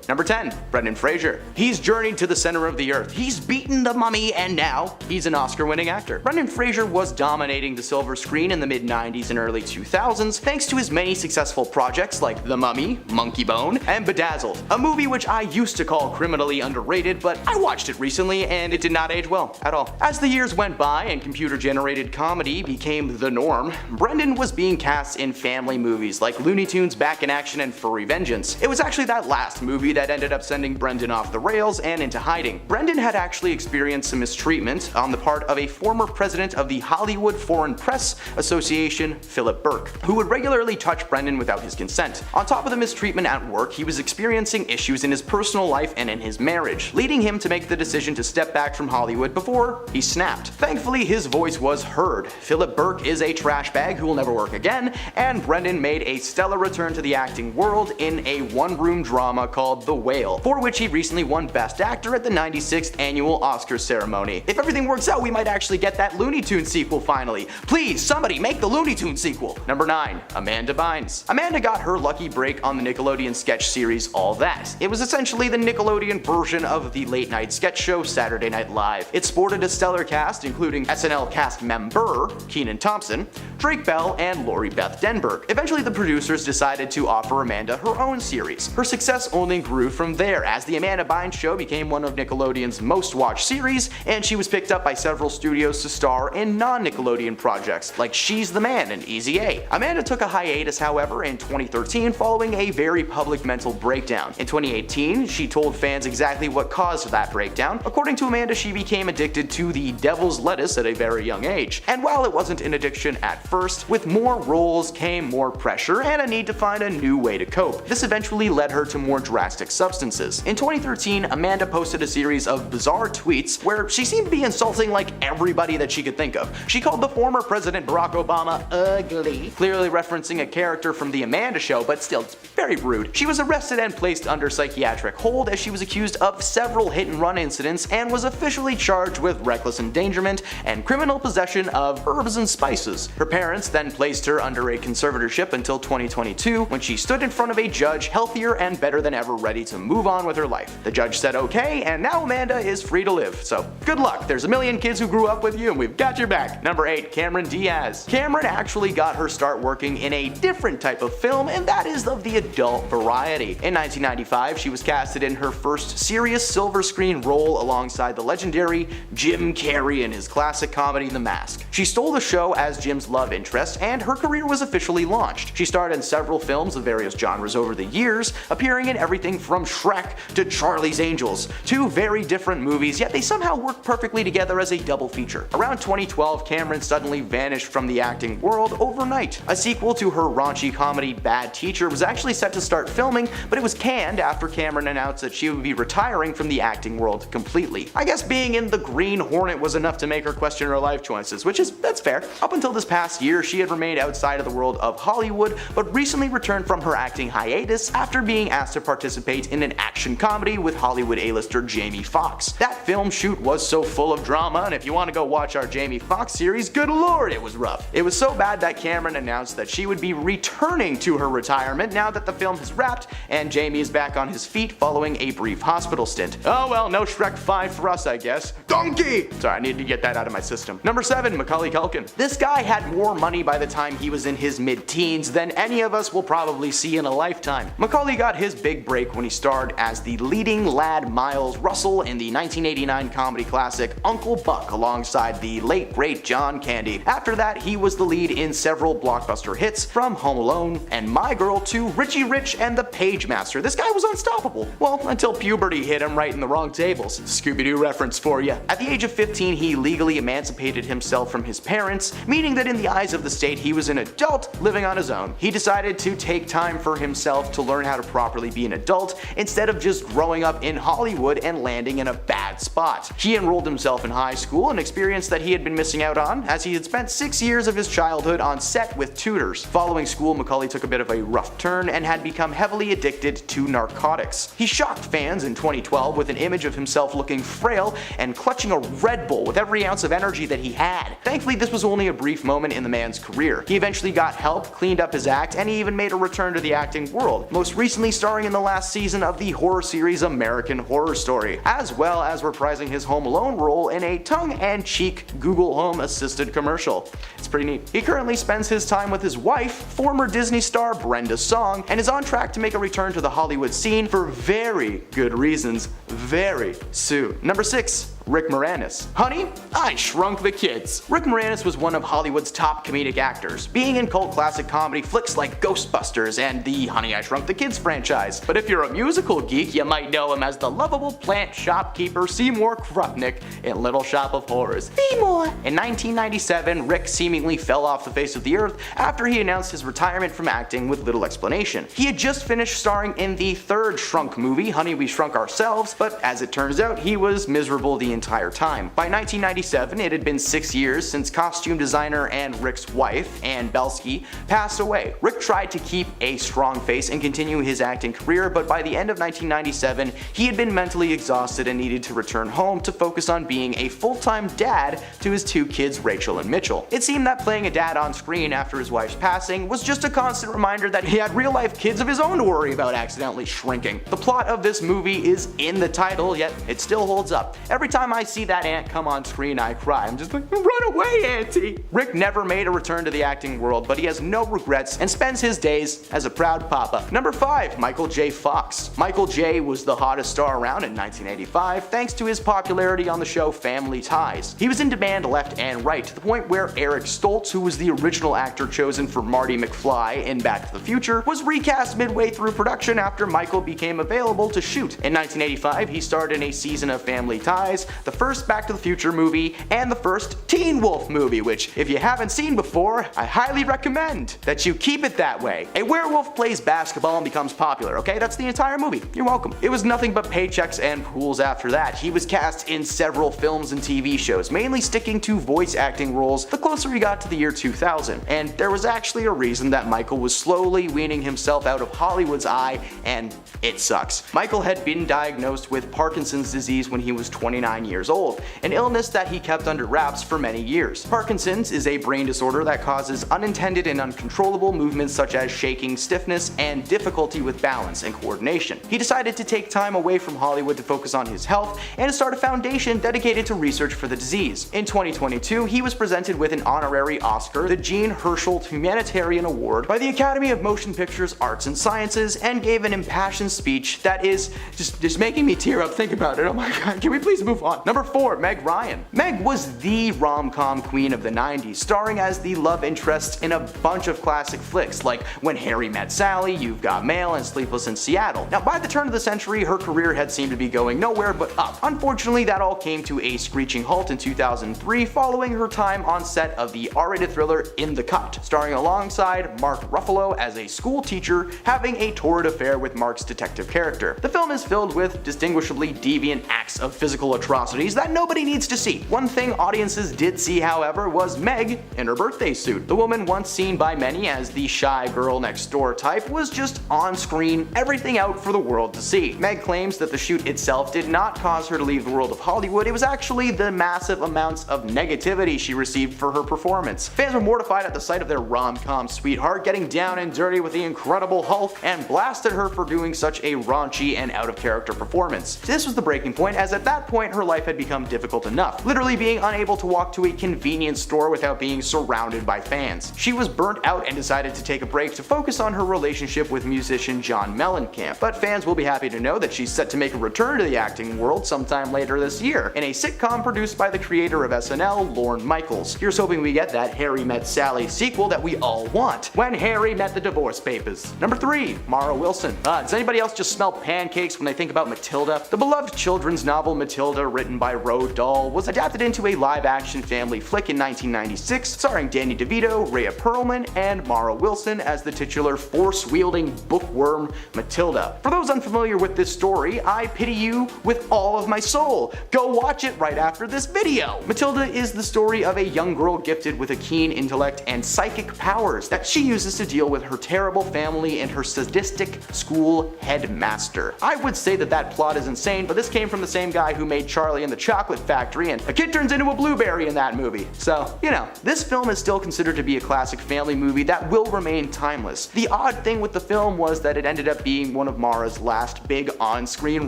Number 10. Brendan Fraser. He's journeyed to the center of the earth. He's beaten the Mummy, and now he's an Oscar-winning actor. Brendan Fraser was dominating the silver screen in the mid-90s and early 2000s thanks to his many successful projects like The Mummy, Monkey Bone, and Bedazzled, a movie which I used to call criminally underrated, but I watched it recently and it did not age well at all. As the years went by and computer-generated comedy became the norm, Brendan was being cast in family movies like Looney Tunes Back in Action and Furry Vengeance. It was actually that last movie that ended up sending Brendan off the rails and into hiding. Brendan had actually experienced some mistreatment on the part of a former president of the Hollywood Foreign Press Association, Philip Burke, who would regularly touch Brendan without his consent. On top of the mistreatment at work, he was experiencing issues in his personal life and in his marriage, leading him to make the decision to step back from Hollywood before he snapped. Thankfully, his voice was heard. Philip Burke is a trash bag who will never work again, and Brendan made a stellar return to the acting world in a one-room drama called The Whale, for which he recently won Best Actor at the 96th annual Oscars ceremony. If everything works out, we might actually get that Looney Tunes sequel finally. Please, somebody make the Looney Tunes sequel. Number 9. Amanda Bynes. Amanda got her lucky break on the Nickelodeon sketch series All That. It was essentially the Nickelodeon version of the late-night sketch show Saturday Night Live. It sported a stellar cast including SNL cast member Kenan Thompson, Drake Bell, and Lori Beth Denberg. Eventually, the producers decided to offer Amanda her own series. Her success only grew from there as the Amanda Bynes Show became one of Nickelodeon's most watched series, and she was picked up by several studios to star in non-Nickelodeon projects like She's the Man and Easy A. Amanda took a hiatus, however, in 2013 following a very public mental breakdown. In 2018, she told fans exactly what caused that breakdown. According to Amanda, she became addicted to the devil's lettuce at a very young age. And while it wasn't an addiction at first, with more roles came more pressure and a need to find a new way to cope. This eventually led her to more drastic substances. In 2013, Amanda posted a series of bizarre tweets where she seemed to be insulting like everybody that she could think of. She called the former President Barack Obama ugly, clearly referencing a character from The Amanda Show, but still, it's very rude. She was arrested and placed under psychiatric hold as she was accused of several hit-and-run incidents and was officially charged with reckless endangerment and criminal possession of herbs and spices. Her parents then placed her under a conservatorship until 2022 when she stood in front of a judge healthier and better than ever, ready to move on with her life. The judge said okay, and now Amanda is free to live. So good luck, there's a million kids who grew up with you and we've got your back. Number 8. Cameron Diaz. Cameron actually got her start working in a different type of film, and that is of the adult variety. In 1995, she was casted in her first serious silver screen role alongside the legendary Jim Carrey in his classic comedy The Mask. She stole the show as Jim's love interest, and her career was officially launched. She starred in several films of various genres over the years, appearing in everything from Shrek to Charlie's Angels, two very different movies, yet they somehow work perfectly together as a double feature. Around 2012, Cameron suddenly vanished from the acting world overnight. A sequel to her raunchy comedy Bad Teacher was actually set to start filming, but it was canned after Cameron announced that she would be retiring from the acting world completely. I guess being in the Green Hornet was enough to make her question her life choices, that's fair. Up until this past year, she had remained outside of the world of Hollywood, but recently returned from her acting hiatus after being asked to participate in an action comedy with Hollywood A-lister Jamie Foxx. That film shoot was so full of drama, and if you want to go watch our Jamie Foxx series, good lord, it was rough. It was so bad that Cameron announced that she would be returning to her retirement now that the film has wrapped and Jamie is back on his feet following a brief hospital stint. Oh well, no Shrek 5 for us, I guess. Donkey! Sorry, I needed to get that out of my system. Number 7. Macaulay Culkin. This guy had more money by the time he was in his mid-teens than any of us will probably see in a lifetime. Macaulay got his big break when he starred as the leading lad Miles Russell in the 1989 comedy classic Uncle Buck alongside the late great John Candy. After that, he was the lead in several blockbuster hits from Home Alone and My Girl to Richie Rich and the Page Master. This guy was unstoppable. Well, until puberty hit him right in the wrong tables. Scooby-Doo reference for ya. At the age of 15, he legally emancipated himself from his parents, meaning that in the eyes of the state he was an adult living on his own. He decided to take time for himself to learn how to properly be an adult instead of just growing up in Hollywood and landing in a bad spot. He enrolled himself in high school, an experience that he had been missing out on as he had spent 6 years of his childhood on set with tutors. Following school, Macaulay took a bit of a rough turn and had become heavily addicted to narcotics. He shocked fans in 2012 with an image of himself looking frail and clutching a Red Bull with every ounce of energy that he had. Thankfully, this was only a brief moment in the man's career. He eventually got help, cleaned up his act, and he even made a return to the acting world, most recently starring in the last season of the horror series American Horror Story, as well as reprising his Home Alone role in a tongue-and-cheek Google Home Assistant commercial. It's pretty neat. He currently spends his time with his wife, former Disney star Brenda Song, and is on track to make a return to the Hollywood scene for very good reasons very soon. Number 6. Rick Moranis. Honey, I Shrunk the Kids. Rick Moranis was one of Hollywood's top comedic actors, being in cult classic comedy flicks like Ghostbusters and the Honey, I Shrunk the Kids franchise. But if you're a musical geek, you might know him as the lovable plant shopkeeper Seymour Krupnik in Little Shop of Horrors. Seymour! In 1997, Rick seemingly fell off the face of the earth after he announced his retirement from acting with little explanation. He had just finished starring in the third Shrunk movie, Honey, We Shrunk Ourselves, but as it turns out, he was miserable the entire time. By 1997, it had been 6 years since costume designer and Rick's wife, Ann Belsky, passed away. Rick tried to keep a strong face and continue his acting career, but by the end of 1997, he had been mentally exhausted and needed to return home to focus on being a full-time dad to his 2 kids, Rachel and Mitchell. It seemed that playing a dad on screen after his wife's passing was just a constant reminder that he had real-life kids of his own to worry about accidentally shrinking. The plot of this movie is in the title, yet it still holds up. Every time I see that ant come on screen, I cry. I'm just like, run away, Auntie! Rick never made a return to the acting world, but he has no regrets and spends his days as a proud papa. Number 5. Michael J. Fox. Michael J. was the hottest star around in 1985 thanks to his popularity on the show Family Ties. He was in demand left and right to the point where Eric Stoltz, who was the original actor chosen for Marty McFly in Back to the Future, was recast midway through production after Michael became available to shoot. In 1985, he starred in a season of Family Ties, the first Back to the Future movie, and the first Teen Wolf movie, which, if you haven't seen before, I highly recommend that you keep it that way. A werewolf plays basketball and becomes popular, okay? That's the entire movie. You're welcome. It was nothing but paychecks and pools after that. He was cast in several films and TV shows, mainly sticking to voice acting roles the closer he got to the year 2000. And there was actually a reason that Michael was slowly weaning himself out of Hollywood's eye, and it sucks. Michael had been diagnosed with Parkinson's disease when he was 29 years old, an illness that he kept under wraps for many years. Parkinson's is a brain disorder that causes unintended and uncontrollable movements such as shaking, stiffness, and difficulty with balance and coordination. He decided to take time away from Hollywood to focus on his health and to start a foundation dedicated to research for the disease. In 2022, he was presented with an honorary Oscar, the Jean Herschel Humanitarian Award, by the Academy of Motion Pictures Arts and Sciences, and gave an impassioned speech that is just making me tear up. Think about it. Oh my god, can we please move on? Number 4. Meg Ryan. Meg was the rom-com queen of the 90s, starring as the love interest in a bunch of classic flicks like When Harry Met Sally, You've Got Mail, and Sleepless in Seattle. Now, by the turn of the century, her career had seemed to be going nowhere but up. Unfortunately, that all came to a screeching halt in 2003 following her time on set of the R-rated thriller In the Cut, starring alongside Mark Ruffalo as a school teacher having a torrid affair with Mark's detective character. The film is filled with distinguishably deviant acts of physical atrocities that nobody needs to see. One thing audiences did see, however, was Meg in her birthday suit. The woman once seen by many as the shy girl next door type was just on screen, everything out for the world to see. Meg claims that the shoot itself did not cause her to leave the world of Hollywood. It was actually the massive amounts of negativity she received for her performance. Fans were mortified at the sight of their rom-com sweetheart getting down and dirty with the Incredible Hulk and blasted her for doing such a raunchy and out-of-character performance. This was the breaking point, as at that point her life had become difficult enough, literally being unable to walk to a convenience store without being surrounded by fans. She was burnt out and decided to take a break to focus on her relationship with musician John Mellencamp, but fans will be happy to know that she's set to make a return to the acting world sometime later this year in a sitcom produced by the creator of SNL, Lorne Michaels. Here's hoping we get that Harry Met Sally sequel that we all want, When Harry Met the Divorce Papers. Number 3. Mara Wilson. Does anybody else just smell pancakes when they think about Matilda? The beloved children's novel Matilda, written by Roald Dahl, was adapted into a live-action family flick in 1996, starring Danny DeVito, Rhea Perlman, and Mara Wilson as the titular force-wielding bookworm Matilda. For those unfamiliar with this story, I pity you with all of my soul. Go watch it right after this video. Matilda is the story of a young girl gifted with a keen intellect and psychic powers that she uses to deal with her terrible family and her sadistic school headmaster. I would say that plot is insane, but this came from the same guy who made Charlie Charlie and the Chocolate Factory, and a kid turns into a blueberry in that movie. So, you know, this film is still considered to be a classic family movie that will remain timeless. The odd thing with the film was that it ended up being one of Mara's last big on-screen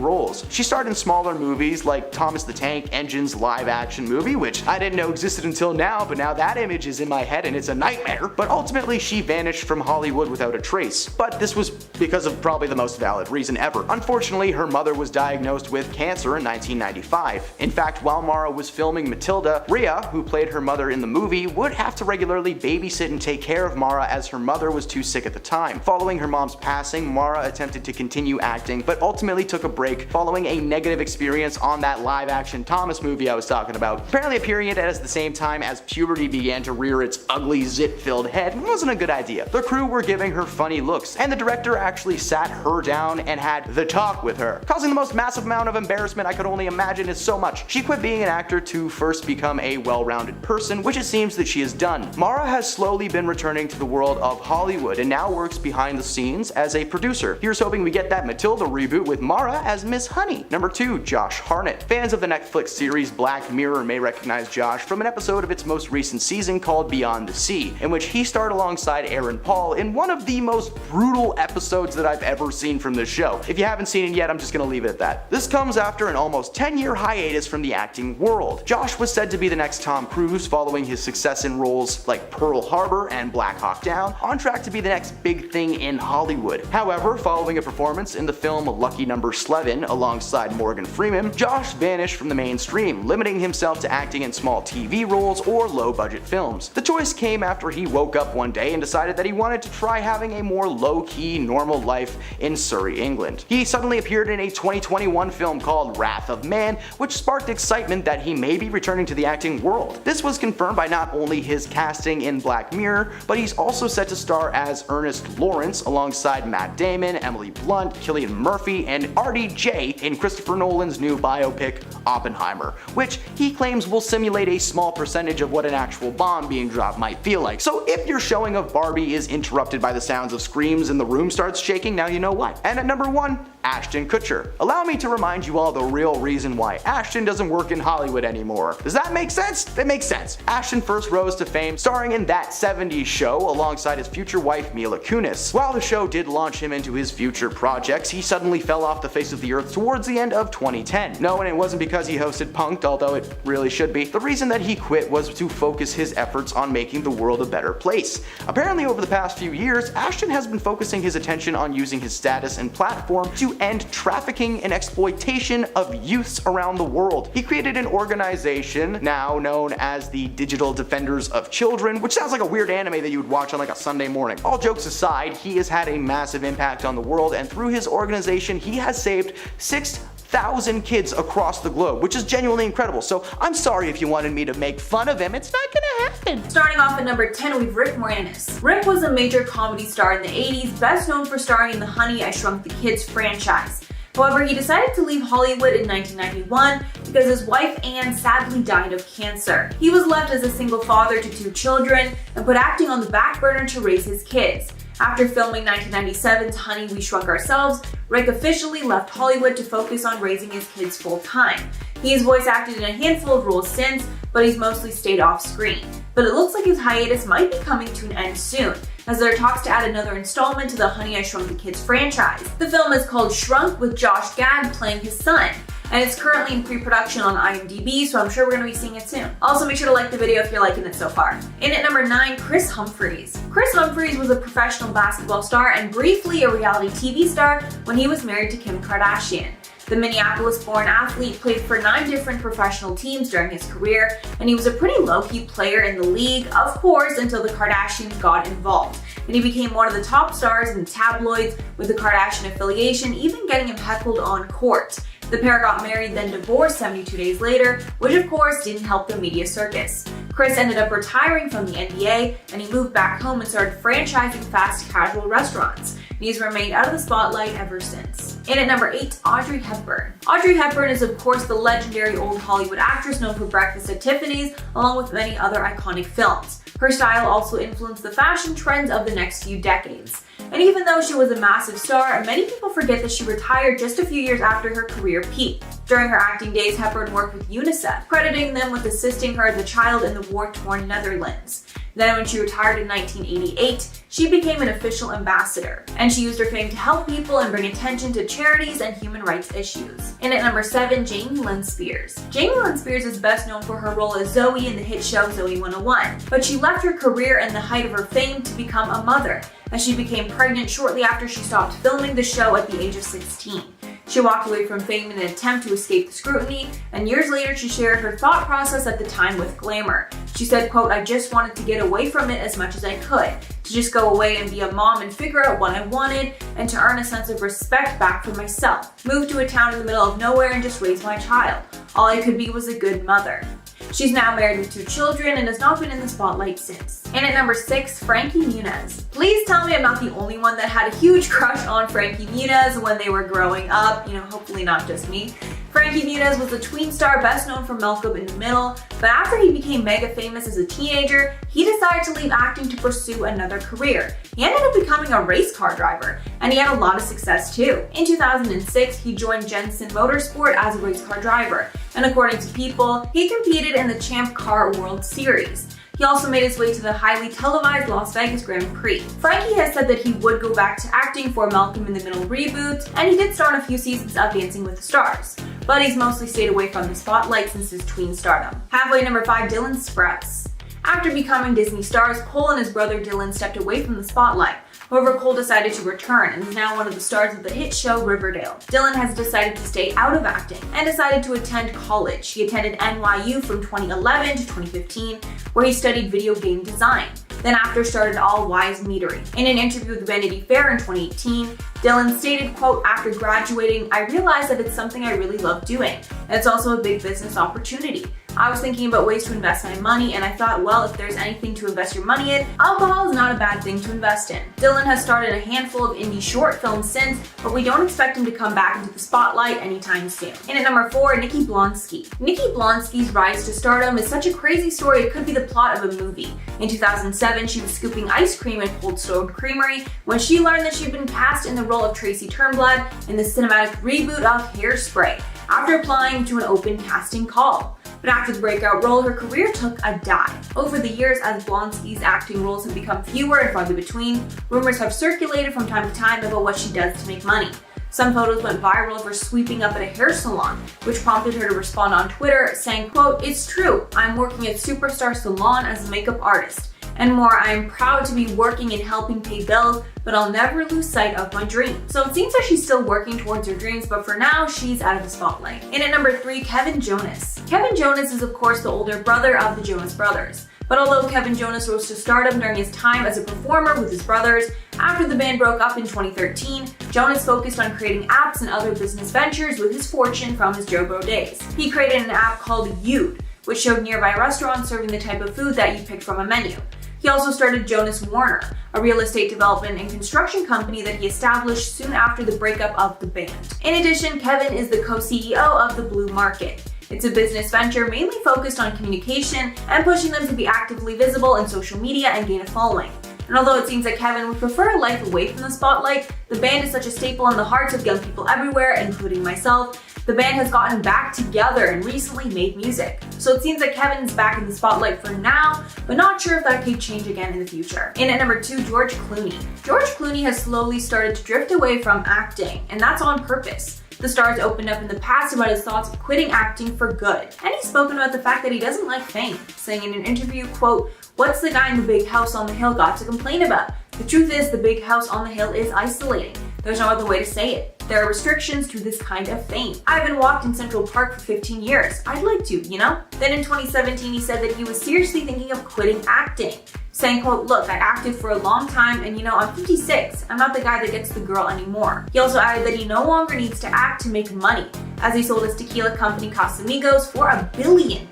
roles. She starred in smaller movies like Thomas the Tank Engine's live-action movie, which I didn't know existed until now, but now that image is in my head and it's a nightmare. But ultimately, she vanished from Hollywood without a trace. But this was because of probably the most valid reason ever. Unfortunately, her mother was diagnosed with cancer in 1995. In fact, while Mara was filming Matilda, Rhea, who played her mother in the movie, would have to regularly babysit and take care of Mara as her mother was too sick at the time. Following her mom's passing, Mara attempted to continue acting, but ultimately took a break following a negative experience on that live-action Thomas movie I was talking about. Apparently appearing in it at the same time as puberty began to rear its ugly zit-filled head wasn't a good idea. The crew were giving her funny looks, and the director actually sat her down and had the talk with her, causing the most massive amount of embarrassment I could only imagine. Is so much. She quit being an actor to first become a well-rounded person, which it seems that she has done. Mara has slowly been returning to the world of Hollywood and now works behind the scenes as a producer. Here's hoping we get that Matilda reboot with Mara as Miss Honey. Number 2, Josh Hartnett. Fans of the Netflix series Black Mirror may recognize Josh from an episode of its most recent season called Beyond the Sea, in which he starred alongside Aaron Paul in one of the most brutal episodes that I've ever seen from this show. If you haven't seen it yet, I'm just gonna leave it at that. This comes after an almost 10-year hiatus from the acting world. Josh was said to be the next Tom Cruise following his success in roles like Pearl Harbor and Black Hawk Down, on track to be the next big thing in Hollywood. However, following a performance in the film Lucky Number Slevin alongside Morgan Freeman, Josh vanished from the mainstream, limiting himself to acting in small TV roles or low-budget films. The choice came after he woke up one day and decided that he wanted to try having a more low-key, normal life in Surrey, England. He suddenly appeared in a 2021 film called Wrath of Man, which sparked excitement that he may be returning to the acting world. This was confirmed by not only his casting in Black Mirror, but he's also set to star as Ernest Lawrence alongside Matt Damon, Emily Blunt, Cillian Murphy, and RDJ in Christopher Nolan's new biopic Oppenheimer, which he claims will simulate a small percentage of what an actual bomb being dropped might feel like. So if your showing of Barbie is interrupted by the sounds of screams and the room starts shaking, now you know what. And at number 1, Ashton Kutcher. Allow me to remind you all the real reason why Ashton doesn't work in Hollywood anymore. Does that make sense? It makes sense. Ashton first rose to fame starring in That 70s Show alongside his future wife Mila Kunis. While the show did launch him into his future projects, he suddenly fell off the face of the earth towards the end of 2010. No, and it wasn't because he hosted Punk'd, although it really should be. The reason that he quit was to focus his efforts on making the world a better place. Apparently over the past few years, Ashton has been focusing his attention on using his status and platform to end trafficking and exploitation of youths around the world. He created an organization now known as the Digital Defenders of Children, which sounds like a weird anime that you would watch on like a Sunday morning. All jokes aside, he has had a massive impact on the world, and through his organization he has saved 6,000 kids across the globe, which is genuinely incredible. So I'm sorry if you wanted me to make fun of him, it's not gonna happen. Starting off at number 10, we've Rick Moranis. Rick was a major comedy star in the 80s, best known for starring in the Honey, I Shrunk the Kids franchise. However, he decided to leave Hollywood in 1991 because his wife Anne sadly died of cancer. He was left as a single father to 2 children and put acting on the back burner to raise his kids. After filming 1997's Honey, We Shrunk Ourselves, Rick officially left Hollywood to focus on raising his kids full-time. He has voice acted in a handful of roles since, but he's mostly stayed off screen. But it looks like his hiatus might be coming to an end soon, as there are talks to add another installment to the Honey, I Shrunk the Kids franchise. The film is called Shrunk, with Josh Gad playing his son, and it's currently in pre-production on IMDb, so I'm sure we're going to be seeing it soon. Also, make sure to like the video if you're liking it so far. In at number 9, Kris Humphries. Kris Humphries was a professional basketball star and briefly a reality TV star when he was married to Kim Kardashian. The Minneapolis-born athlete played for 9 different professional teams during his career, and he was a pretty low-key player in the league, of course, until the Kardashians got involved. And he became one of the top stars in the tabloids, with the Kardashian affiliation even getting him heckled on court. The pair got married, then divorced 72 days later, which of course didn't help the media circus. Kris ended up retiring from the NBA, and he moved back home and started franchising fast casual restaurants. And he's remained out of the spotlight ever since. In at number 8, Audrey Hepburn. Audrey Hepburn is of course the legendary old Hollywood actress known for Breakfast at Tiffany's, along with many other iconic films. Her style also influenced the fashion trends of the next few decades. And even though she was a massive star, many people forget that she retired just a few years after her career peaked. During her acting days, Hepburn worked with UNICEF, crediting them with assisting her as a child in the war-torn Netherlands. Then when she retired in 1988, she became an official ambassador, and she used her fame to help people and bring attention to charities and human rights issues. And at number 7, Jamie Lynn Spears. Jamie Lynn Spears is best known for her role as Zoe in the hit show Zoe 101, but she left her career and the height of her fame to become a mother, as she became pregnant shortly after she stopped filming the show at the age of 16. She walked away from fame in an attempt to escape the scrutiny, and years later she shared her thought process at the time with Glamour. She said, quote, "I just wanted to get away from it as much as I could, to just go away and be a mom and figure out what I wanted, and to earn a sense of respect back for myself. Move to a town in the middle of nowhere and just raise my child. All I could be was a good mother." She's now married with 2 children and has not been in the spotlight since. And at number 6, Frankie Muniz. Please tell me I'm not the only one that had a huge crush on Frankie Muniz when they were growing up. Hopefully not just me. Frankie Muniz was a tween star best known for Malcolm in the Middle, but after he became mega famous as a teenager, he decided to leave acting to pursue another career. He ended up becoming a race car driver, and he had a lot of success too. In 2006, he joined Jensen Motorsport as a race car driver, and according to People, he competed in the Champ Car World Series. He also made his way to the highly televised Las Vegas Grand Prix. Frankie has said that he would go back to acting for Malcolm in the Middle reboot, and he did start a few seasons of Dancing with the Stars, but he's mostly stayed away from the spotlight since his tween stardom. Halfway number 5, Dylan Sprouse. After becoming Disney stars, Cole and his brother Dylan stepped away from the spotlight. However, Cole decided to return and is now one of the stars of the hit show Riverdale. Dylan has decided to stay out of acting and decided to attend college. He attended NYU from 2011 to 2015, where he studied video game design. Then after started All Wise Meadery. In an interview with Vanity Fair in 2018, Dylan stated, quote, "After graduating, I realized that it's something I really love doing, and it's also a big business opportunity. I was thinking about ways to invest my money, and I thought, well, if there's anything to invest your money in, alcohol is not a bad thing to invest in." Dylan has started a handful of indie short films since, but we don't expect him to come back into the spotlight anytime soon. And at number 4, Nikki Blonsky. Nikki Blonsky's rise to stardom is such a crazy story it could be the plot of a movie. In 2007, she was scooping ice cream at Cold Stone Creamery when she learned that she'd been cast in the role of Tracy Turnblad in the cinematic reboot of Hairspray, after applying to an open casting call. But after the breakout role, her career took a dive. Over the years, as Blonsky's acting roles have become fewer and farther between, rumors have circulated from time to time about what she does to make money. Some photos went viral of her sweeping up at a hair salon, which prompted her to respond on Twitter saying, quote, "It's true, I'm working at Superstar Salon as a makeup artist. And more, I am proud to be working and helping pay bills, but I'll never lose sight of my dream." So it seems like she's still working towards her dreams, but for now, she's out of the spotlight. And at number 3, Kevin Jonas. Kevin Jonas is of course the older brother of the Jonas Brothers. But although Kevin Jonas rose to stardom during his time as a performer with his brothers, after the band broke up in 2013, Jonas focused on creating apps and other business ventures with his fortune from his JoBro days. He created an app called You'd, which showed nearby restaurants serving the type of food that you picked from a menu. He also started Jonas Warner, a real estate development and construction company that he established soon after the breakup of the band. In addition, Kevin is the co-CEO of The Blue Market. It's a business venture mainly focused on communication and pushing them to be actively visible in social media and gain a following. And although it seems that Kevin would prefer a life away from the spotlight, the band is such a staple in the hearts of young people everywhere, including myself. The band has gotten back together and recently made music. So it seems that Kevin is back in the spotlight for now, but not sure if that could change again in the future. And at number 2, George Clooney. George Clooney has slowly started to drift away from acting, and that's on purpose. The star's opened up in the past about his thoughts of quitting acting for good, and he's spoken about the fact that he doesn't like fame, saying in an interview, quote, "What's the guy in the big house on the hill got to complain about? The truth is, the big house on the hill is isolating. There's no other way to say it. There are restrictions to this kind of fame. I haven't walked in Central Park for 15 years. I'd like to, you know?" Then in 2017, he said that he was seriously thinking of quitting acting, saying, quote, "Look, I acted for a long time and I'm 56. I'm not the guy that gets the girl anymore." He also added that he no longer needs to act to make money, as he sold his tequila company Casamigos for $1 billion.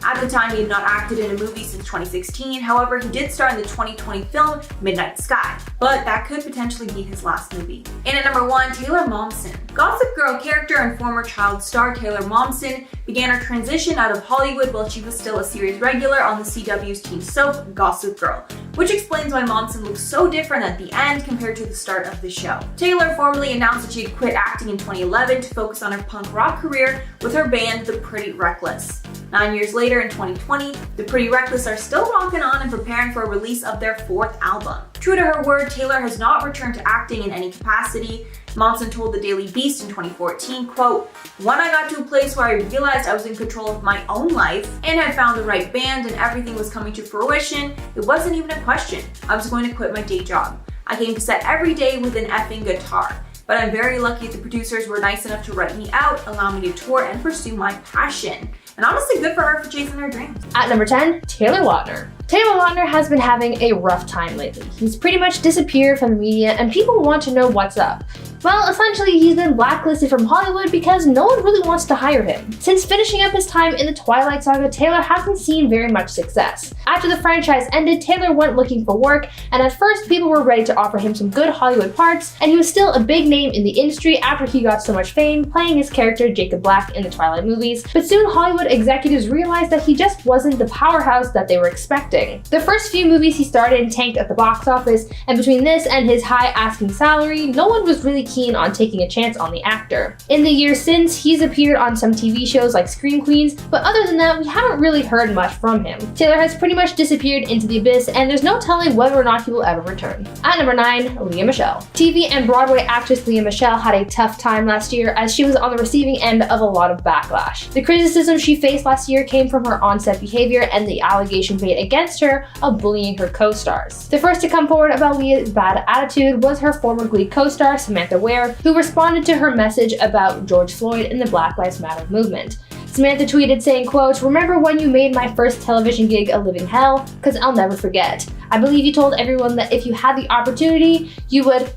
At the time, he had not acted in a movie since 2016, however, he did star in the 2020 film Midnight Sky, but that could potentially be his last movie. And at number 1, Taylor Momsen. Gossip Girl character and former child star Taylor Momsen began her transition out of Hollywood while she was still a series regular on the CW's teen soap Gossip Girl, which explains why Momsen looks so different at the end compared to the start of the show. Taylor formally announced that she had quit acting in 2011 to focus on her punk rock career with her band The Pretty Reckless. 9 years later, in 2020, The Pretty Reckless are still rocking on and preparing for a release of their 4th album. True to her word, Taylor has not returned to acting in any capacity. Momsen told the Daily Beast in 2014, quote, "When I got to a place where I realized I was in control of my own life and had found the right band and everything was coming to fruition, it wasn't even a question. I was going to quit my day job. I came to set every day with an effing guitar. But I'm very lucky the producers were nice enough to write me out, allow me to tour and pursue my passion." And honestly, good for her for chasing her dreams. At number 10, Taylor Lautner. Taylor Lautner has been having a rough time lately. He's pretty much disappeared from the media and people want to know what's up. Well, essentially, he's been blacklisted from Hollywood because no one really wants to hire him. Since finishing up his time in the Twilight Saga, Taylor hasn't seen very much success. After the franchise ended, Taylor went looking for work, and at first people were ready to offer him some good Hollywood parts, and he was still a big name in the industry after he got so much fame playing his character Jacob Black in the Twilight movies, but soon Hollywood executives realized that he just wasn't the powerhouse that they were expecting. The first few movies he starred in tanked at the box office, and between this and his high asking salary, no one was really keen on taking a chance on the actor. In the years since, he's appeared on some TV shows like Scream Queens, but other than that, we haven't really heard much from him. Taylor has pretty much disappeared into the abyss, and there's no telling whether or not he will ever return. At number 9, Lea Michele. TV and Broadway actress Lea Michele had a tough time last year as she was on the receiving end of a lot of backlash. The criticism she faced last year came from her on-set behavior and the allegations made against her of bullying her co-stars. The first to come forward about Lea's bad attitude was her former Glee co-star Samantha Ware, who responded to her message about George Floyd and the Black Lives Matter movement. Samantha tweeted saying, quote, "Remember when you made my first television gig a living hell? Cause I'll never forget. I believe you told everyone that if you had the opportunity, you would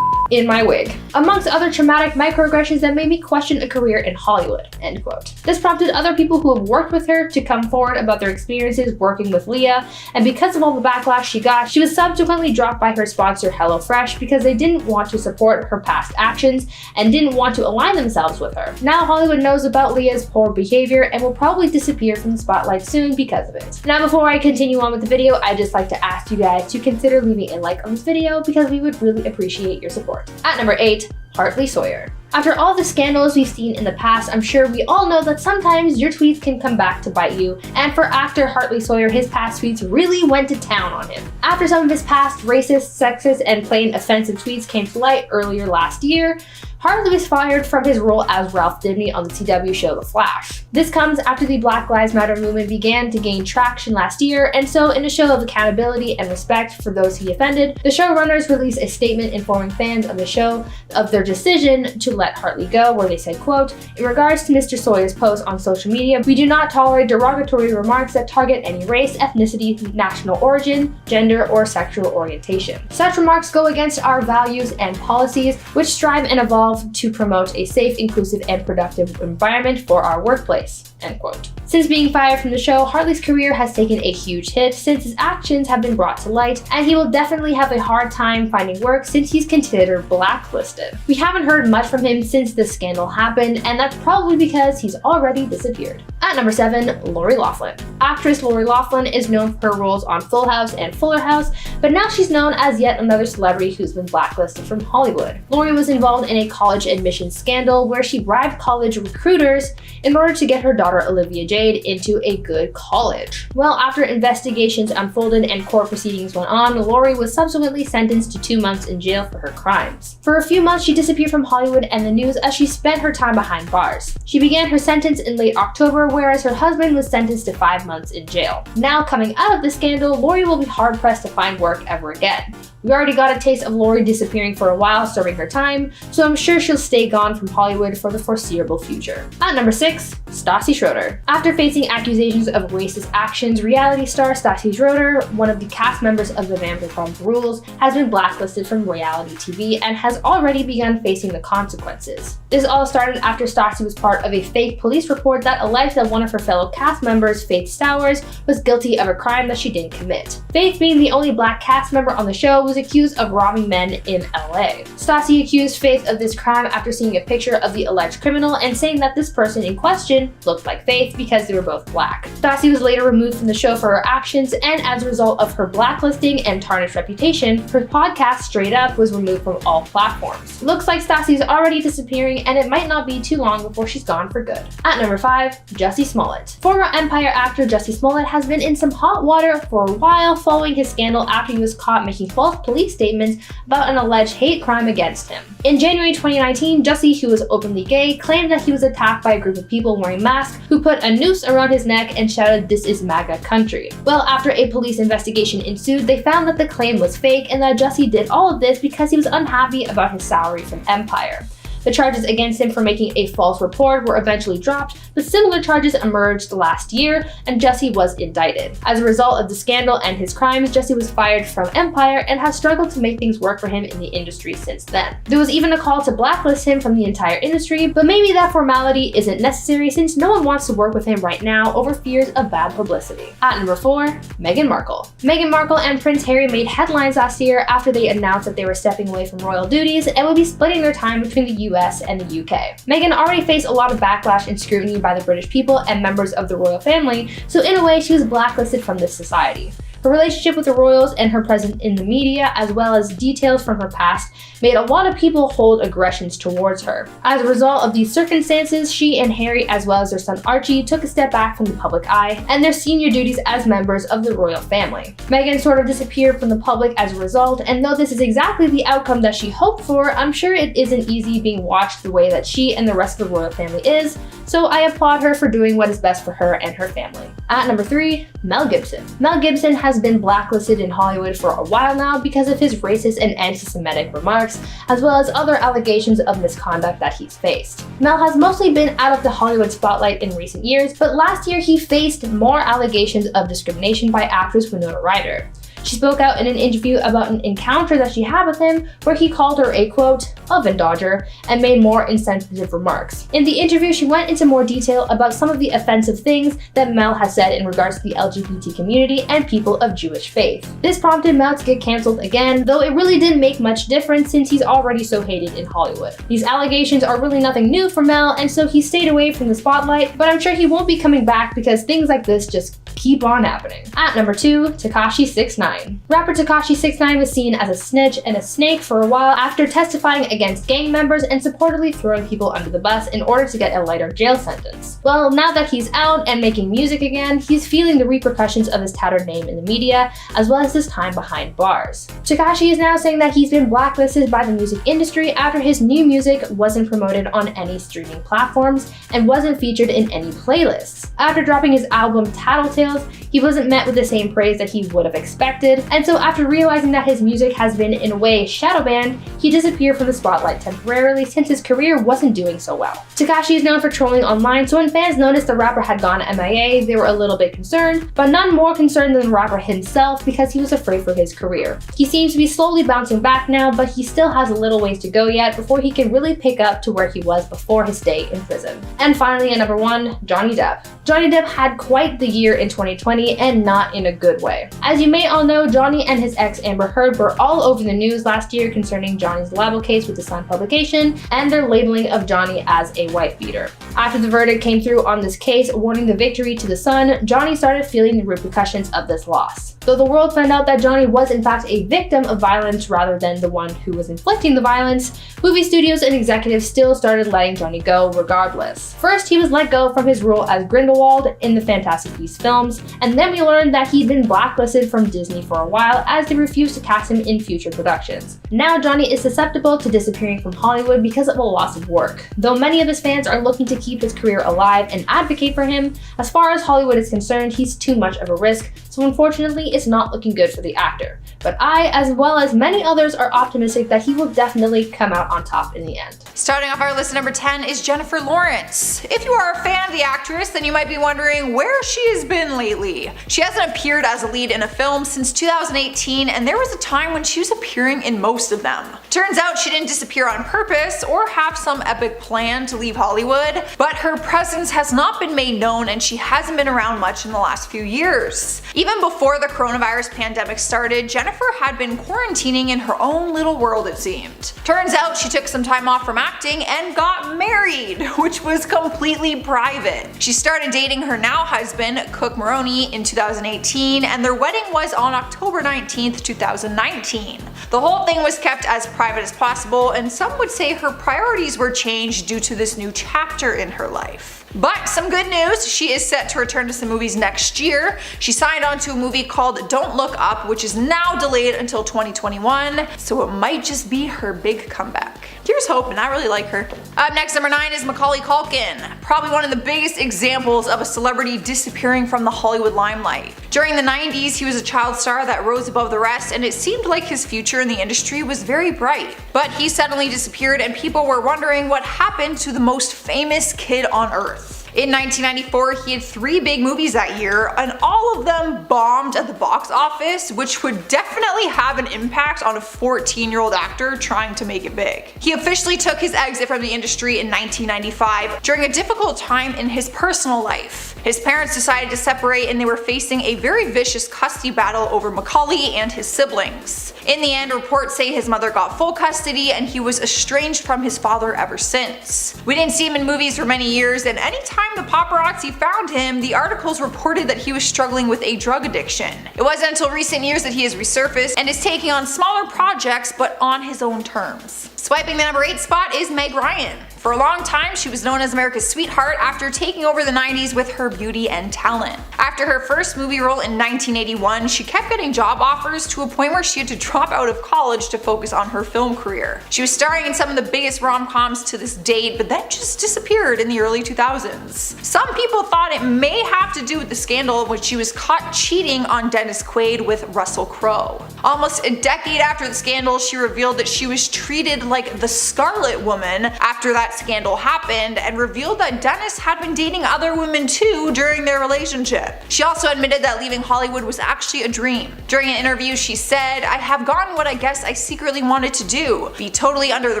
in my wig," amongst other traumatic microaggressions that made me question a career in Hollywood, end quote. This prompted other people who have worked with her to come forward about their experiences working with Lea, and because of all the backlash she got, she was subsequently dropped by her sponsor HelloFresh because they didn't want to support her past actions and didn't want to align themselves with her. Now Hollywood knows about Lea's poor behavior and will probably disappear from the spotlight soon because of it. Now before I continue on with the video, I'd just like to ask you guys to consider leaving a like on this video because we would really appreciate your support. At number 8, Hartley Sawyer. After all the scandals we've seen in the past, I'm sure we all know that sometimes your tweets can come back to bite you, and for actor Hartley Sawyer, his past tweets really went to town on him. After some of his past racist, sexist, and plain offensive tweets came to light earlier last year, Hartley was fired from his role as Ralph Dibny on the CW show The Flash. This comes after the Black Lives Matter movement began to gain traction last year, and so in a show of accountability and respect for those he offended, the showrunners released a statement informing fans of the show of their decision to let Hartley go, where they said, quote, "In regards to Mr. Sawyer's post on social media, we do not tolerate derogatory remarks that target any race, ethnicity, national origin, gender, or sexual orientation. Such remarks go against our values and policies, which strive and evolve to promote a safe, inclusive, and productive environment for our workplace," end quote. Since being fired from the show, Hartley's career has taken a huge hit since his actions have been brought to light, and he will definitely have a hard time finding work since he's considered blacklisted. We haven't heard much from him since this scandal happened, and that's probably because he's already disappeared. At number 7, Lori Loughlin. Actress Lori Loughlin is known for her roles on Full House and Fuller House, but now she's known as yet another celebrity who's been blacklisted from Hollywood. Lori was involved in a college admissions scandal where she bribed college recruiters in order to get her daughter Olivia Jade into a good college. Well, after investigations unfolded and court proceedings went on, Lori was subsequently sentenced to 2 months in jail for her crimes. For a few months, she disappeared from Hollywood and the news as she spent her time behind bars. She began her sentence in late October, whereas her husband was sentenced to 5 months in jail. Now, coming out of the scandal, Lori will be hard-pressed to find work ever again. We already got a taste of Lori disappearing for a while, serving her time, so I'm sure she'll stay gone from Hollywood for the foreseeable future. At number 6, Stassi Schroeder. After facing accusations of racist actions, reality star Stassi Schroeder, one of the cast members of the Vanderpump Rules, has been blacklisted from reality TV and has already begun facing the consequences. This all started after Stassi was part of a fake police report that alleged that one of her fellow cast members, Faith Stowers, was guilty of a crime that she didn't commit. Faith, being the only black cast member on the show, was accused of robbing men in LA. Stassi accused Faith of this crime after seeing a picture of the alleged criminal and saying that this person in question looked like Faith because they were both black. Stassi was later removed from the show for her actions, and as a result of her blacklisting and tarnished reputation, her podcast Straight Up was removed from all platforms. Looks like Stassi is already disappearing, and it might not be too long before she's gone for good. At number 5, Jussie Smollett. Former Empire actor Jussie Smollett has been in some hot water for a while following his scandal after he was caught making false police statements about an alleged hate crime against him. In January 2019, Jussie, who was openly gay, claimed that he was attacked by a group of people wearing masks who put a noose around his neck and shouted, "This is MAGA country." Well, after a police investigation ensued, they found that the claim was fake and that Jussie did all of this because he was unhappy about his salary from Empire. The charges against him for making a false report were eventually dropped, but similar charges emerged last year, and Jussie was indicted. As a result of the scandal and his crimes, Jussie was fired from Empire and has struggled to make things work for him in the industry since then. There was even a call to blacklist him from the entire industry, but maybe that formality isn't necessary since no one wants to work with him right now over fears of bad publicity. At number 4, Meghan Markle. Meghan Markle and Prince Harry made headlines last year after they announced that they were stepping away from royal duties and would be splitting their time between the US and the UK. Meghan already faced a lot of backlash and scrutiny by the British people and members of the royal family, so in a way she was blacklisted from this society. Her relationship with the royals and her presence in the media, as well as details from her past, made a lot of people hold aggressions towards her. As a result of these circumstances, she and Harry, as well as their son Archie, took a step back from the public eye and their senior duties as members of the royal family. Meghan sort of disappeared from the public as a result, and though this is exactly the outcome that she hoped for, I'm sure it isn't easy being watched the way that she and the rest of the royal family is, so I applaud her for doing what is best for her and her family. At number 3, Mel Gibson. Mel Gibson has been blacklisted in Hollywood for a while now because of his racist and anti-Semitic remarks, as well as other allegations of misconduct that he's faced. Mel has mostly been out of the Hollywood spotlight in recent years, but last year he faced more allegations of discrimination by actress Winona Ryder. She spoke out in an interview about an encounter that she had with him where he called her a, quote, oven dodger, and made more insensitive remarks. In the interview, she went into more detail about some of the offensive things that Mel has said in regards to the LGBT community and people of Jewish faith. This prompted Mel to get cancelled again, though it really didn't make much difference since he's already so hated in Hollywood. These allegations are really nothing new for Mel, and so he stayed away from the spotlight, but I'm sure he won't be coming back because things like this just keep on happening. At number 2, Tekashi 6ix9ine. Rapper Tekashi 6ix9ine was seen as a snitch and a snake for a while after testifying against gang members and supportedly throwing people under the bus in order to get a lighter jail sentence. Well, now that he's out and making music again, he's feeling the repercussions of his tattered name in the media, as well as his time behind bars. Tekashi is now saying that he's been blacklisted by the music industry after his new music wasn't promoted on any streaming platforms and wasn't featured in any playlists. After dropping his album Tattletales, he wasn't met with the same praise that he would have expected, and so after realizing that his music has been in a way shadow banned, he disappeared from the spotlight temporarily since his career wasn't doing so well. Tekashi is known for trolling online, so when fans noticed the rapper had gone MIA, they were a little bit concerned, but none more concerned than the rapper himself because he was afraid for his career. He seems to be slowly bouncing back now, but he still has a little ways to go yet before he can really pick up to where he was before his stay in prison. And finally, at number 1, Johnny Depp. Johnny Depp had quite the year in 2020 and not in a good way. As you may all know, Johnny and his ex Amber Heard were all over the news last year concerning Johnny's libel case with the Sun publication and their labeling of Johnny as a wife beater. After the verdict came through on this case, awarding the victory to the Sun, Johnny started feeling the repercussions of this loss. Though the world found out that Johnny was in fact a victim of violence rather than the one who was inflicting the violence, movie studios and executives still started letting Johnny go regardless. First, he was let go from his role as Grindelwald in the Fantastic Beasts films, and then we learned that he'd been blacklisted from Disney for a while as they refused to cast him in future productions. Now Johnny is susceptible to disappearing from Hollywood because of a loss of work. Though many of his fans are looking to keep his career alive and advocate for him, as far as Hollywood is concerned, he's too much of a risk, so unfortunately it's not looking good for the actor. But I, as well as many others, are optimistic that he will definitely come out on top in the end. Starting off our list at number 10 is Jennifer Lawrence. If you are a fan of the actress, then you might be wondering where she has been lately. She hasn't appeared as a lead in a film since 2018, and there was a time when she was appearing in most of them. Turns out she didn't disappear on purpose or have some epic plan to leave Hollywood, but her presence has not been made known and she hasn't been around much in the last few years. Even before the coronavirus pandemic started, Jennifer had been quarantining in her own little world, it seemed. Turns out she took some time off from acting and got married, which was completely private. She started dating her now husband, Cook Moranis, in 2018, and their wedding was on October 19th, 2019. The whole thing was kept as private as possible, and some would say her priorities were changed due to this new chapter in her life. But some good news, she is set to return to some movies next year. She signed on to a movie called Don't Look Up, which is now delayed until 2021, so it might just be her big comeback. Here's hoping, I really like her. Up next, number 9 is Macaulay Culkin. Probably one of the biggest examples of a celebrity disappearing from the Hollywood limelight. During the 90s, he was a child star that rose above the rest, and it seemed like his future in the industry was very bright. But he suddenly disappeared, and people were wondering what happened to the most famous kid on earth. In 1994, he had 3 big movies that year, and all of them bombed at the box office, which would definitely have an impact on a 14-year-old actor trying to make it big. He officially took his exit from the industry in 1995 during a difficult time in his personal life. His parents decided to separate and they were facing a very vicious custody battle over Macaulay and his siblings. In the end, reports say his mother got full custody and he was estranged from his father ever since. We didn't see him in movies for many years, and anytime the paparazzi found him, the articles reported that he was struggling with a drug addiction. It wasn't until recent years that he has resurfaced and is taking on smaller projects but on his own terms. Swiping the number 8 spot is Meg Ryan. For a long time, she was known as America's sweetheart after taking over the 90s with her beauty and talent. After her first movie role in 1981, she kept getting job offers to a point where she had to drop out of college to focus on her film career. She was starring in some of the biggest rom-coms to this date, but then just disappeared in the early 2000s. Some people thought it may have to do with the scandal in which she was caught cheating on Dennis Quaid with Russell Crowe. Almost a decade after the scandal, she revealed that she was treated like the Scarlet Woman after that scandal happened, and revealed that Dennis had been dating other women too during their relationship. She also admitted that leaving Hollywood was actually a dream. During an interview, she said, "I have gotten what I guess I secretly wanted to do, be totally under the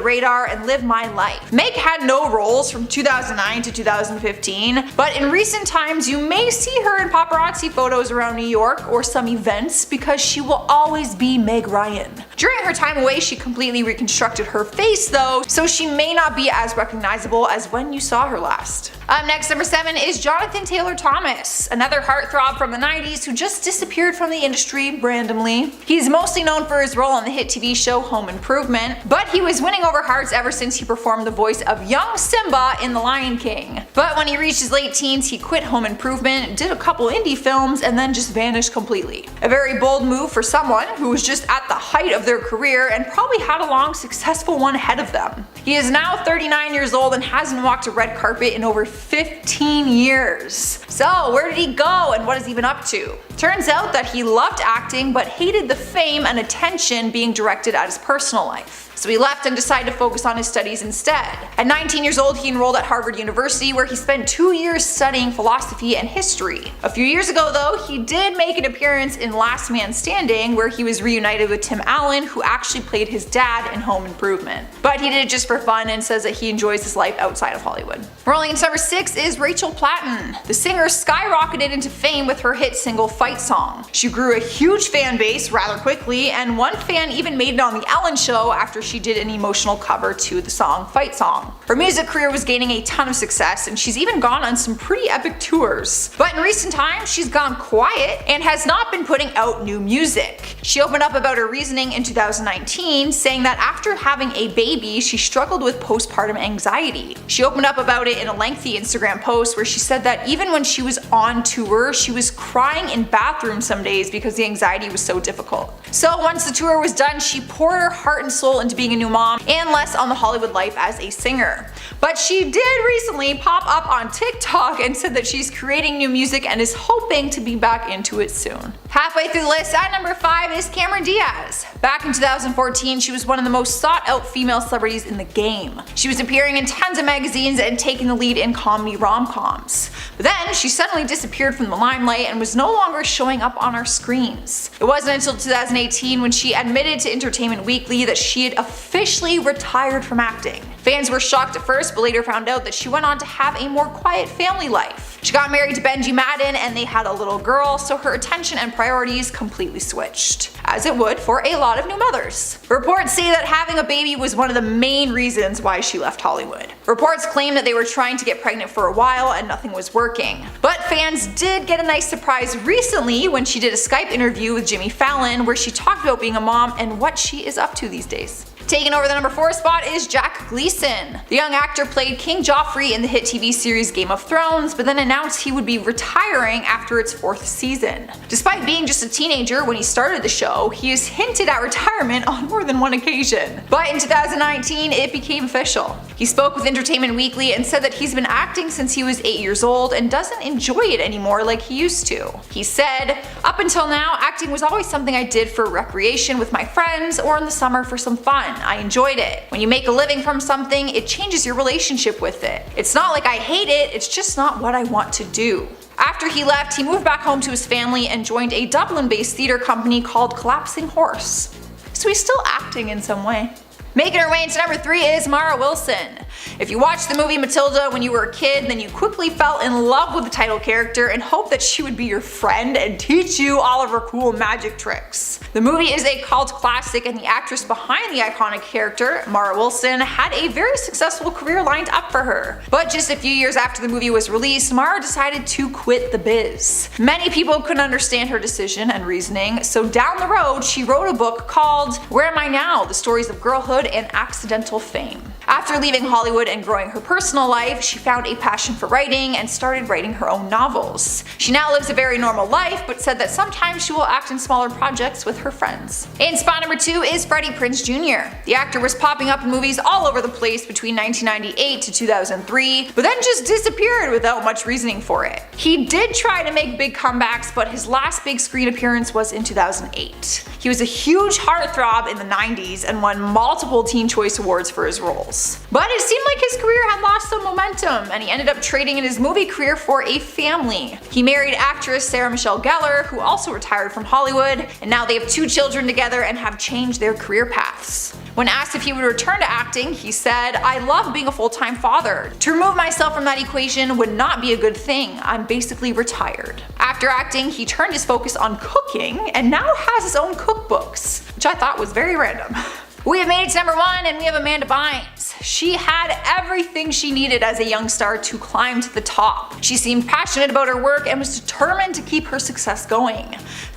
radar and live my life." Meg had no roles from 2009 to 2015, but in recent times you may see her in paparazzi photos around New York or some events because she will always be Meg Ryan. During her time away, she completely reconstructed her face though, so she may not be as recognizable as when you saw her last. Up next, number 7 is Jonathan Taylor Thomas, another heartthrob from the 90s who just disappeared from the industry randomly. He's mostly known for his role on the hit TV show Home Improvement, but he was winning over hearts ever since he performed the voice of young Simba in The Lion King. But when he reached his late teens, he quit Home Improvement, did a couple indie films, and then just vanished completely. A very bold move for someone who was just at the height of their career and probably had a long, successful one ahead of them. He is now 39 years old and hasn't walked a red carpet in over 15 years. So where did he go and what is he been up to? Turns out that he loved acting but hated the fame and attention being directed at his personal life. So he left and decided to focus on his studies instead. At 19 years old, he enrolled at Harvard University where he spent 2 years studying philosophy and history. A few years ago though, he did make an appearance in Last Man Standing where he was reunited with Tim Allen, who actually played his dad in Home Improvement. But he did it just for fun and says that he enjoys his life outside of Hollywood. Rolling into number 6 is Rachel Platten. The singer skyrocketed into fame with her hit single Fight Song. She grew a huge fan base rather quickly, and one fan even made it on The Ellen Show after she did an emotional cover to the song Fight Song. Her music career was gaining a ton of success, and she's even gone on some pretty epic tours. But in recent times, she's gone quiet and has not been putting out new music. She opened up about her reasoning in 2019, saying that after having a baby, she struggled with postpartum anxiety. She opened up about it in a lengthy Instagram post where she said that even when she was on tour, she was crying in bathrooms some days because the anxiety was so difficult. So once the tour was done, she poured her heart and soul into being a new mom and less on the Hollywood life as a singer. But she did recently pop up on TikTok and said that she's creating new music and is hoping to be back into it soon. Halfway through the list, at number 5 is Cameron Diaz. Back in 2014, she was one of the most sought out female celebrities in the game. She was appearing in tons of magazines and taking the lead in comedy rom-coms. But then she suddenly disappeared from the limelight and was no longer showing up on our screens. It wasn't until 2018 when she admitted to Entertainment Weekly that she had officially retired from acting. Fans were shocked at first, but later found out that she went on to have a more quiet family life. She got married to Benji Madden and they had a little girl, so her attention and priorities completely switched, as it would for a lot of new mothers. Reports say that having a baby was one of the main reasons why she left Hollywood. Reports claim that they were trying to get pregnant for a while and nothing was working. But fans did get a nice surprise recently when she did a Skype interview with Jimmy Fallon where she talked about being a mom and what she is up to these days. Taking over the number 4 spot is Jack Gleeson. The young actor played King Joffrey in the hit TV series Game of Thrones, but then announced he would be retiring after its 4th season. Despite being just a teenager when he started the show, he has hinted at retirement on more than one occasion. But in 2019, it became official. He spoke with Entertainment Weekly and said that he's been acting since he was 8 years old and doesn't enjoy it anymore like he used to. He said, "Up until now, acting was always something I did for recreation with my friends or in the summer for some fun. I enjoyed it. When you make a living from something, it changes your relationship with it. It's not like I hate it, it's just not what I want to do." After he left, he moved back home to his family and joined a Dublin-based theatre company called Collapsing Horse. So he's still acting in some way. Making her way into number 3 is Mara Wilson. If you watched the movie Matilda when you were a kid, then you quickly fell in love with the title character and hoped that she would be your friend and teach you all of her cool magic tricks. The movie is a cult classic and the actress behind the iconic character, Mara Wilson, had a very successful career lined up for her. But just a few years after the movie was released, Mara decided to quit the biz. Many people couldn't understand her decision and reasoning, so down the road she wrote a book called Where Am I Now? The Stories of Girlhood and Accidental Fame. After leaving Hollywood and growing her personal life, she found a passion for writing and started writing her own novels. She now lives a very normal life, but said that sometimes she will act in smaller projects with her friends. In spot number 2 is Freddie Prinze Jr. The actor was popping up in movies all over the place between 1998 to 2003, but then just disappeared without much reasoning for it. He did try to make big comebacks, but his last big screen appearance was in 2008. He was a huge heartthrob in the 90s and won multiple Teen Choice Awards for his roles. But it seemed like his career had lost some momentum, and he ended up trading in his movie career for a family. He married actress Sarah Michelle Gellar, who also retired from Hollywood, and now they have 2 children together and have changed their career paths. When asked if he would return to acting, he said, "I love being a full-time father. To remove myself from that equation would not be a good thing. I'm basically retired." After acting, he turned his focus on cooking and now has his own cookbooks, which I thought was very random. We have made it to number 1 and we have Amanda Bynes. She had everything she needed as a young star to climb to the top. She seemed passionate about her work and was determined to keep her success going.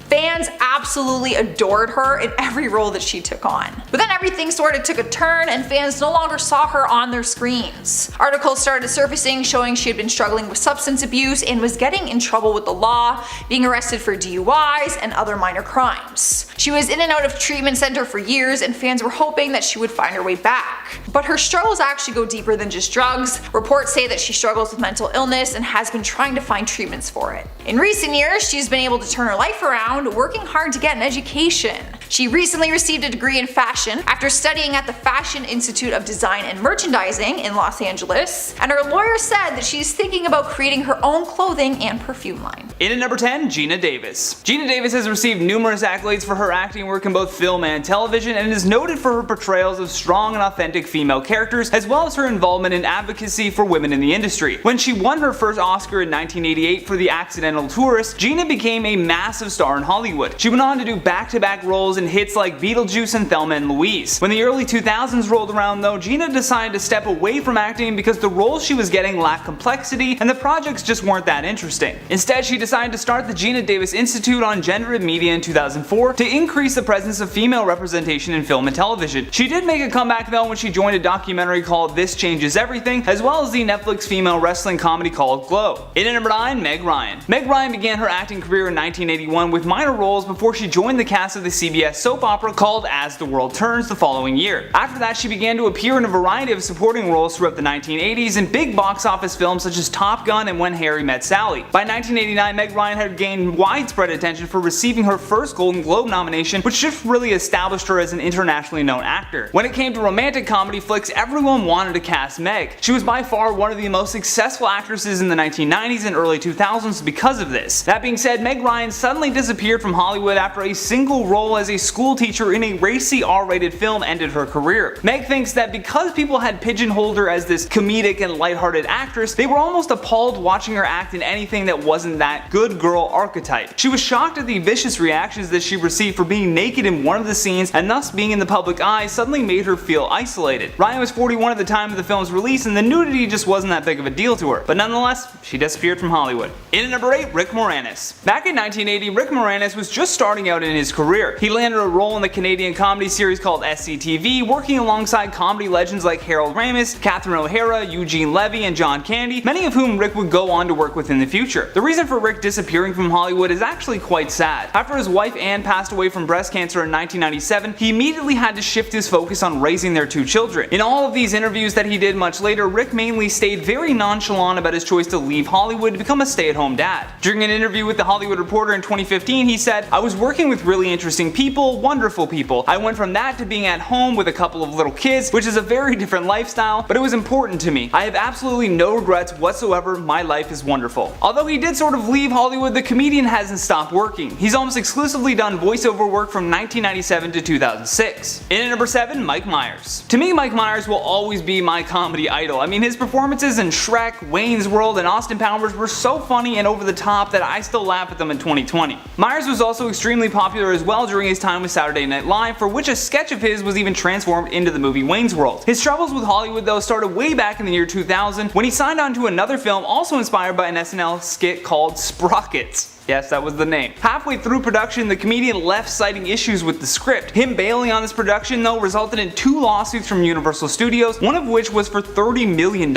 Fans absolutely adored her in every role that she took on. But then everything sort of took a turn and fans no longer saw her on their screens. Articles started surfacing showing she had been struggling with substance abuse and was getting in trouble with the law, being arrested for DUIs and other minor crimes. She was in and out of treatment center for years and fans were hoping that she would find her way back. But her struggles actually go deeper than just drugs. Reports say that she struggles with mental illness and has been trying to find treatments for it. In recent years, she's been able to turn her life around, working hard to get an education. She recently received a degree in fashion after studying at the Fashion Institute of Design and Merchandising in Los Angeles, and her lawyer said that she's thinking about creating her own clothing and perfume line. In at number 10, Geena Davis. Geena Davis has received numerous accolades for her acting work in both film and television and is noted for her portrayals of strong and authentic female characters, as well as her involvement in advocacy for women in the industry. When she won her first Oscar in 1988 for The Accidental Tourist, Geena became a massive star in Hollywood. She went on to do back-to-back roles in hits like Beetlejuice and Thelma and Louise. When the early 2000s rolled around though, Geena decided to step away from acting because the roles she was getting lacked complexity and the projects just weren't that interesting. Instead, she decided to start the Geena Davis Institute on Gender and Media in 2004 to increase the presence of female representation in film and television. She did make a comeback though when she joined a documentary called This Changes Everything, as well as the Netflix female wrestling comedy called Glow. In at number 9, Meg Ryan. Meg Ryan began her acting career in 1981 with minor roles before she joined the cast of the CBS PBS soap opera called As the World Turns the following year. After that, she began to appear in a variety of supporting roles throughout the 1980s in big box office films such as Top Gun and When Harry Met Sally. By 1989, Meg Ryan had gained widespread attention for receiving her first Golden Globe nomination, which just really established her as an internationally known actor. When it came to romantic comedy flicks, everyone wanted to cast Meg. She was by far one of the most successful actresses in the 1990s and early 2000s because of this. That being said, Meg Ryan suddenly disappeared from Hollywood after a single role as a school teacher in a racy R-rated film ended her career. Meg thinks that because people had pigeonholed her as this comedic and lighthearted actress, they were almost appalled watching her act in anything that wasn't that good girl archetype. She was shocked at the vicious reactions that she received for being naked in one of the scenes, and thus being in the public eye suddenly made her feel isolated. Ryan was 41 at the time of the film's release, and the nudity just wasn't that big of a deal to her, but nonetheless, she disappeared from Hollywood. In at number 8, Rick Moranis. Back in 1980, Rick Moranis was just starting out in his career. He landed a role in the Canadian comedy series called SCTV, working alongside comedy legends like Harold Ramis, Catherine O'Hara, Eugene Levy, and John Candy, many of whom Rick would go on to work with in the future. The reason for Rick disappearing from Hollywood is actually quite sad. After his wife Anne passed away from breast cancer in 1997, he immediately had to shift his focus on raising their 2 children. In all of these interviews that he did much later, Rick mainly stayed very nonchalant about his choice to leave Hollywood to become a stay-at-home dad. During an interview with The Hollywood Reporter in 2015, he said, "I was working with really interesting people, wonderful people. I went from that to being at home with a couple of little kids, which is a very different lifestyle, but it was important to me. I have absolutely no regrets whatsoever. My life is wonderful." Although he did sort of leave Hollywood, the comedian hasn't stopped working. He's almost exclusively done voiceover work from 1997 to 2006. In at number 7, Mike Myers. To me, Mike Myers will always be my comedy idol. I mean, his performances in Shrek, Wayne's World, and Austin Powers were so funny and over the top that I still laugh at them in 2020. Myers was also extremely popular as well during his time with Saturday Night Live, for which a sketch of his was even transformed into the movie Wayne's World. His troubles with Hollywood though started way back in the year 2000 when he signed on to another film also inspired by an SNL skit called Sprockets. Yes, that was the name. Halfway through production, the comedian left citing issues with the script. Him bailing on this production though resulted in 2 lawsuits from Universal Studios, one of which was for $30 million.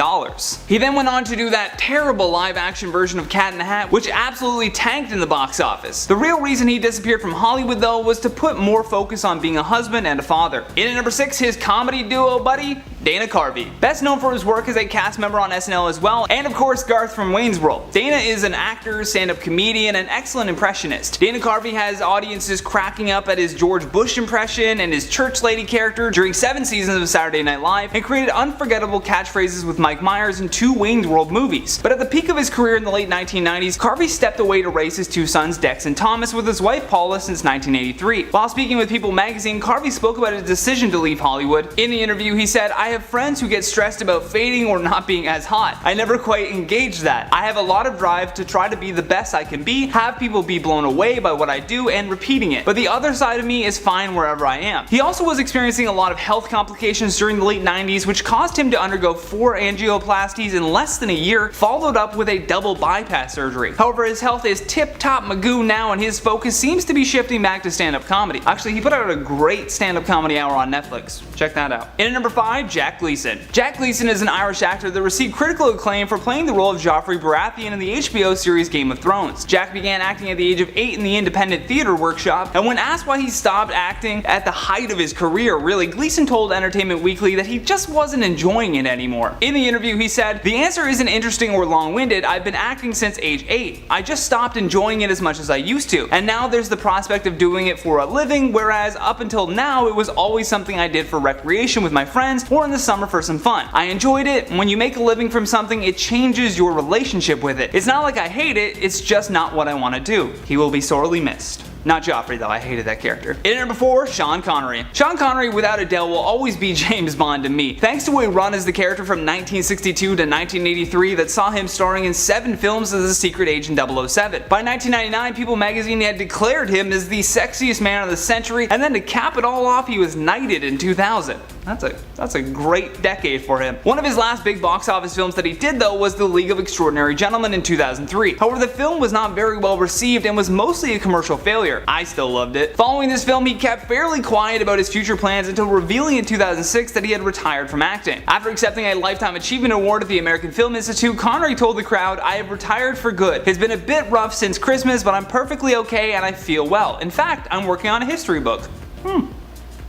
He then went on to do that terrible live action version of Cat in the Hat, which absolutely tanked in the box office. The real reason he disappeared from Hollywood though was to put more focus on being a husband and a father. In at number 6, his comedy duo buddy, Dana Carvey. Best known for his work as a cast member on SNL as well, and of course Garth from Wayne's World. Dana is an actor, stand-up comedian, and excellent impressionist. Dana Carvey has audiences cracking up at his George Bush impression and his church lady character during 7 seasons of Saturday Night Live, and created unforgettable catchphrases with Mike Myers in 2 Wayne's World movies. But at the peak of his career in the late 1990s, Carvey stepped away to raise his 2 sons Dex and Thomas with his wife Paula since 1983. While speaking with People magazine, Carvey spoke about his decision to leave Hollywood. In the interview, he said, "I have friends who get stressed about fading or not being as hot. I never quite engaged that. I have a lot of drive to try to be the best I can be, have people be blown away by what I do and repeating it. But the other side of me is fine wherever I am." He also was experiencing a lot of health complications during the late 90s, which caused him to undergo 4 angioplasties in less than a year, followed up with a double bypass surgery. However, his health is tip-top magoo now, and his focus seems to be shifting back to stand-up comedy. Actually, he put out a great stand-up comedy hour on Netflix. Check that out. In at number 5, Jack Gleeson. Jack Gleeson is an Irish actor that received critical acclaim for playing the role of Joffrey Baratheon in the HBO series Game of Thrones. Jack began acting at the age of 8 in the Independent Theatre Workshop, and when asked why he stopped acting at the height of his career, really, Gleeson told Entertainment Weekly that he just wasn't enjoying it anymore. In the interview, he said, "The answer isn't interesting or long-winded. I've been acting since age 8. I just stopped enjoying it as much as I used to, and now there's the prospect of doing it for a living, whereas up until now it was always something I did for recreation with my friends or in the summer for some fun. I enjoyed it. When you make a living from something, it changes your relationship with it. It's not like I hate it, it's just not what I want to do. He will be sorely missed." Not Joffrey though, I hated that character. In at number 4, Sean Connery. Sean Connery without a doubt will always be James Bond to me. Thanks to a run as the character from 1962 to 1983 that saw him starring in 7 films as a secret agent 007. By 1999, People magazine had declared him as the sexiest man of the century, and then to cap it all off, he was knighted in 2000. That's a great decade for him. One of his last big box office films that he did though was The League of Extraordinary Gentlemen in 2003. However, the film was not very well received and was mostly a commercial failure. I still loved it. Following this film, he kept fairly quiet about his future plans until revealing in 2006 that he had retired from acting. After accepting a Lifetime Achievement Award at the American Film Institute, Connery told the crowd, "I have retired for good. It's been a bit rough since Christmas, but I'm perfectly okay and I feel well. In fact, I'm working on a history book."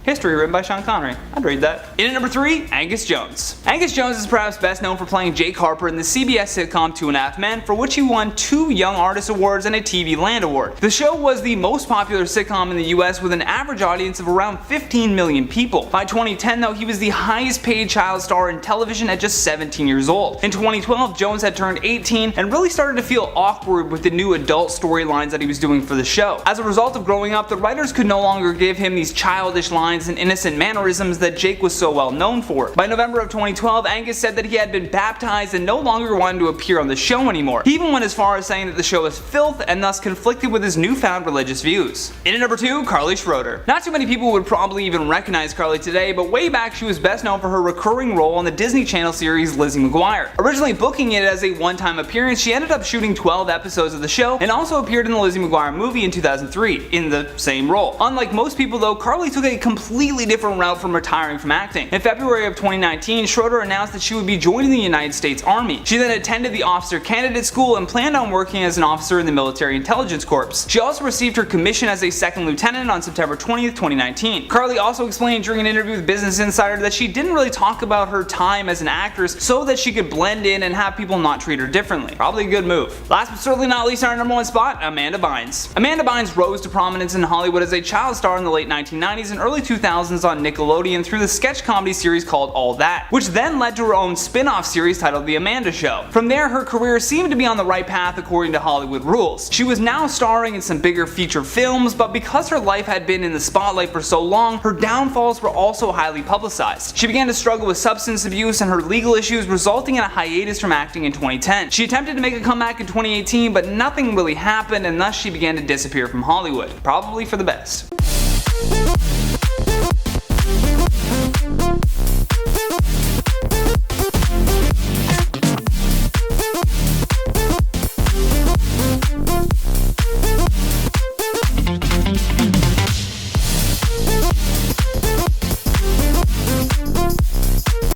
History written by Sean Connery. I'd read that. In at number 3, Angus Jones. Angus Jones is perhaps best known for playing Jake Harper in the CBS sitcom 2.5 Men, for which he won 2 Young Artist Awards and a TV Land Award. The show was the most popular sitcom in the US with an average audience of around 15 million people. By 2010 though, he was the highest paid child star in television at just 17 years old. In 2012, Jones had turned 18 and really started to feel awkward with the new adult storylines that he was doing for the show. As a result of growing up, the writers could no longer give him these childish lines and innocent mannerisms that Jake was so well known for. By November of 2012, Angus said that he had been baptized and no longer wanted to appear on the show anymore. He even went as far as saying that the show is filth and thus conflicted with his newfound religious views. In at number 2, Carly Schroeder. Not too many people would probably even recognize Carly today, but way back she was best known for her recurring role on the Disney Channel series Lizzie McGuire. Originally booking it as a one-time appearance, she ended up shooting 12 episodes of the show and also appeared in the Lizzie McGuire movie in 2003 in the same role. Unlike most people though, Carly took a completely different route from retiring from acting. In February of 2019, Schroeder announced that she would be joining the United States Army. She then attended the Officer Candidate School and planned on working as an officer in the Military Intelligence Corps. She also received her commission as a second lieutenant on September 20th, 2019. Carly also explained during an interview with Business Insider that she didn't really talk about her time as an actress so that she could blend in and have people not treat her differently. Probably a good move. Last but certainly not least, on our number 1 spot, Amanda Bynes. Amanda Bynes rose to prominence in Hollywood as a child star in the late 1990s and early 2000s on Nickelodeon through the sketch comedy series called All That, which then led to her own spin-off series titled The Amanda Show. From there, her career seemed to be on the right path according to Hollywood rules. She was now starring in some bigger feature films, but because her life had been in the spotlight for so long, her downfalls were also highly publicized. She began to struggle with substance abuse and her legal issues, resulting in a hiatus from acting in 2010. She attempted to make a comeback in 2018, but nothing really happened, and thus she began to disappear from Hollywood. Probably for the best.